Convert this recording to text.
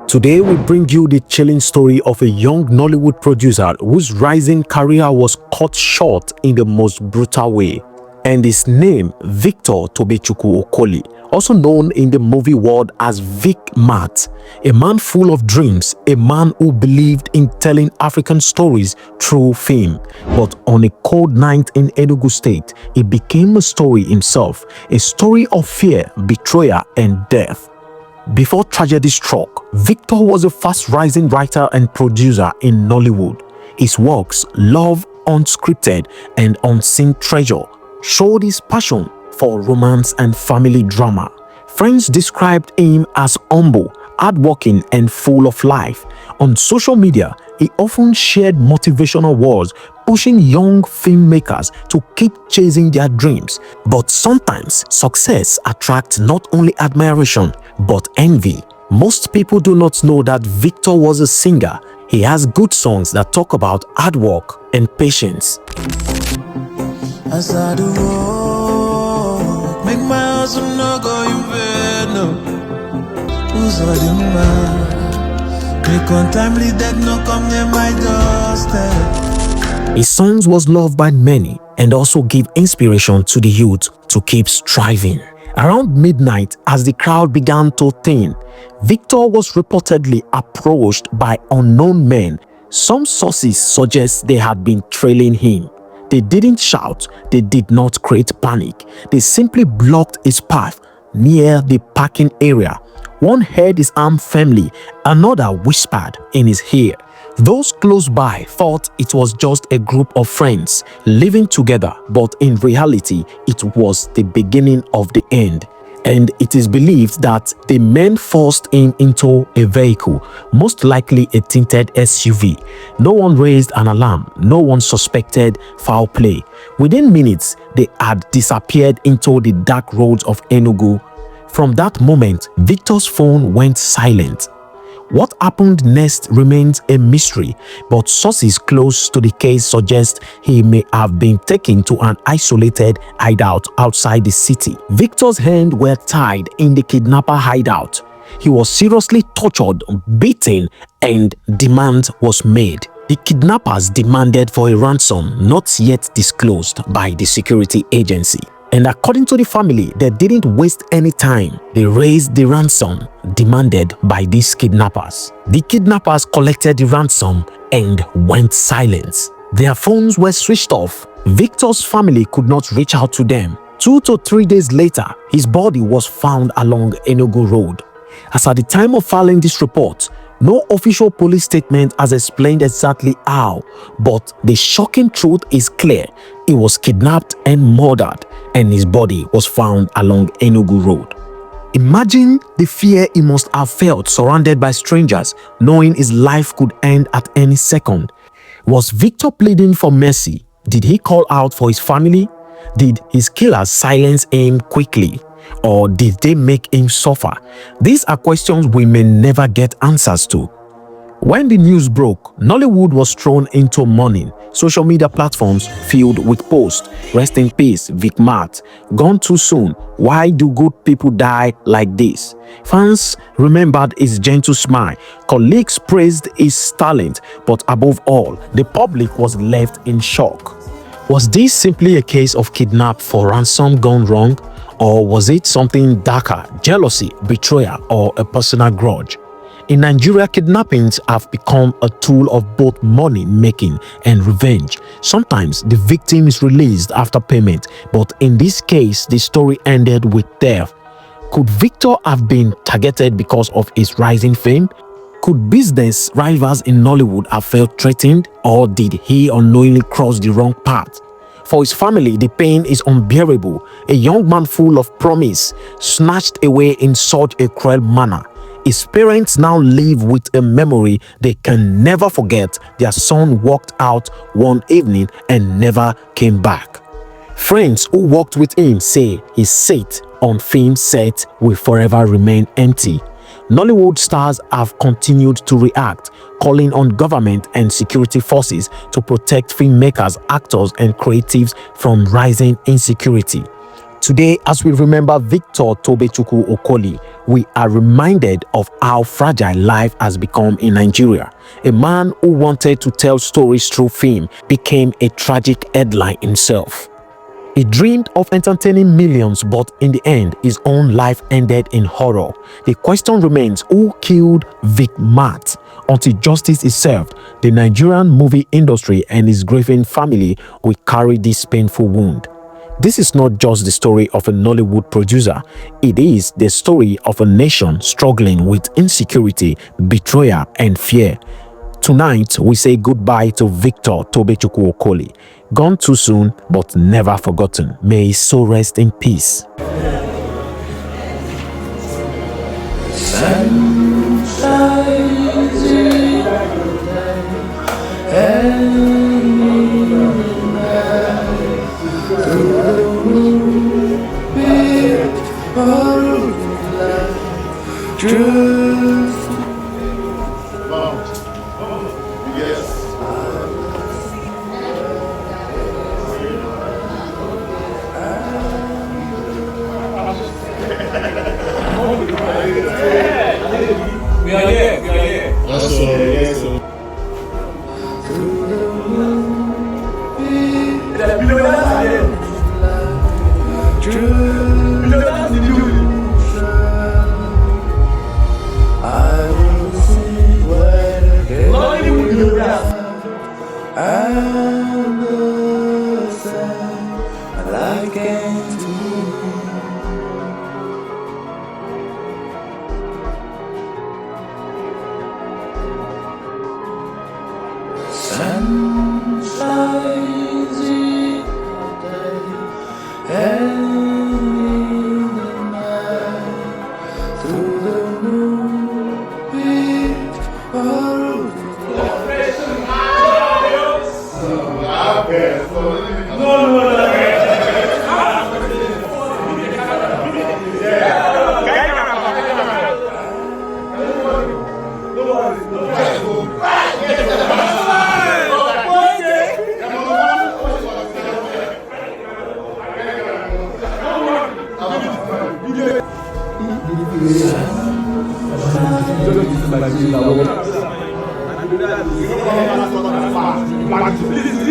Today we bring you the chilling story of a young Nollywood producer whose rising career was cut short in the most brutal way. And his name, Victor Tobechukwu Okoli, also known in the movie world as Vic Matt, a man full of dreams, a man who believed in telling African stories through film. But on a cold night in Enugu State, it became a story himself, a story of fear, betrayal, and death. Before tragedy struck, Victor was a fast-rising writer and producer in Nollywood. His works, Love, Unscripted, and Unseen Treasure, showed his passion for romance and family drama. Friends described him as humble, hardworking, and full of life. On social media, he often shared motivational words, pushing young filmmakers to keep chasing their dreams. But sometimes, success attracts not only admiration, but envy. Most people do not know that Victor was a singer. He has good songs that talk about hard work and patience. As I do walk, make my hustle no go in vain, no. Who's all the man? Make untimely death no come near my doorstep. His songs was loved by many and also give inspiration to the youth to keep striving. Around midnight, as the crowd began to thin, Victor was reportedly approached by unknown men. Some sources suggest they had been trailing him. They didn't shout, they did not create panic. They simply blocked his path near the parking area. One held his arm firmly, another whispered in his ear. Those close by thought it was just a group of friends living together, but in reality, it was the beginning of the end. And it is believed that the men forced him into a vehicle, most likely a tinted SUV. No one raised an alarm, no one suspected foul play. Within minutes, they had disappeared into the dark roads of Enugu. From that moment, Victor's phone went silent. What happened next remains a mystery, but sources close to the case suggest he may have been taken to an isolated hideout outside the city. Victor's hands were tied in the kidnapper hideout. He was seriously tortured, beaten, and demand was made. The kidnappers demanded for a ransom not yet disclosed by the security agency. And according to the family, they didn't waste any time. They raised the ransom demanded by these kidnappers. The kidnappers collected the ransom and went silent. Their phones were switched off. Victor's family could not reach out to them. 2 to 3 days later, his body was found along Enugu Road. As at the time of filing this report, no official police statement has explained exactly how, but the shocking truth is clear. He was kidnapped and murdered, and his body was found along Enugu Road. Imagine the fear he must have felt surrounded by strangers, knowing his life could end at any second. Was Victor pleading for mercy? Did he call out for his family? Did his killers silence him quickly? Or did they make him suffer? These are questions we may never get answers to. When the news broke, Nollywood was thrown into mourning. Social media platforms filled with posts. Rest in peace, Vic Matt. Gone too soon. Why do good people die like this? Fans remembered his gentle smile. Colleagues praised his talent. But above all, the public was left in shock. Was this simply a case of kidnap for ransom gone wrong? Or was it something darker, jealousy, betrayal, or a personal grudge? In Nigeria, kidnappings have become a tool of both money making and revenge. Sometimes the victim is released after payment, but in this case, the story ended with death. Could Victor have been targeted because of his rising fame? Could business rivals in Nollywood have felt threatened, or did he unknowingly cross the wrong path? For his family, the pain is unbearable. A young man full of promise, snatched away in such a cruel manner. His parents now live with a memory they can never forget. Their son walked out one evening and never came back. Friends who worked with him say his seat on film set will forever remain empty. Nollywood stars have continued to react, calling on government and security forces to protect filmmakers, actors, and creatives from rising insecurity. Today, as we remember Victor Tobechukwu Okoli, we are reminded of how fragile life has become in Nigeria. A man who wanted to tell stories through film became a tragic headline himself. He dreamed of entertaining millions, but in the end, his own life ended in horror. The question remains, who killed Vic Matt? Until justice is served, the Nigerian movie industry and his grieving family will carry this painful wound. This is not just the story of a Nollywood producer, it is the story of a nation struggling with insecurity, betrayal, and fear. Tonight, we say goodbye to Victor Tobechukwu Okoli. Gone too soon, but never forgotten. May his soul rest in peace. We are here. That's all. Yes, sir. Please,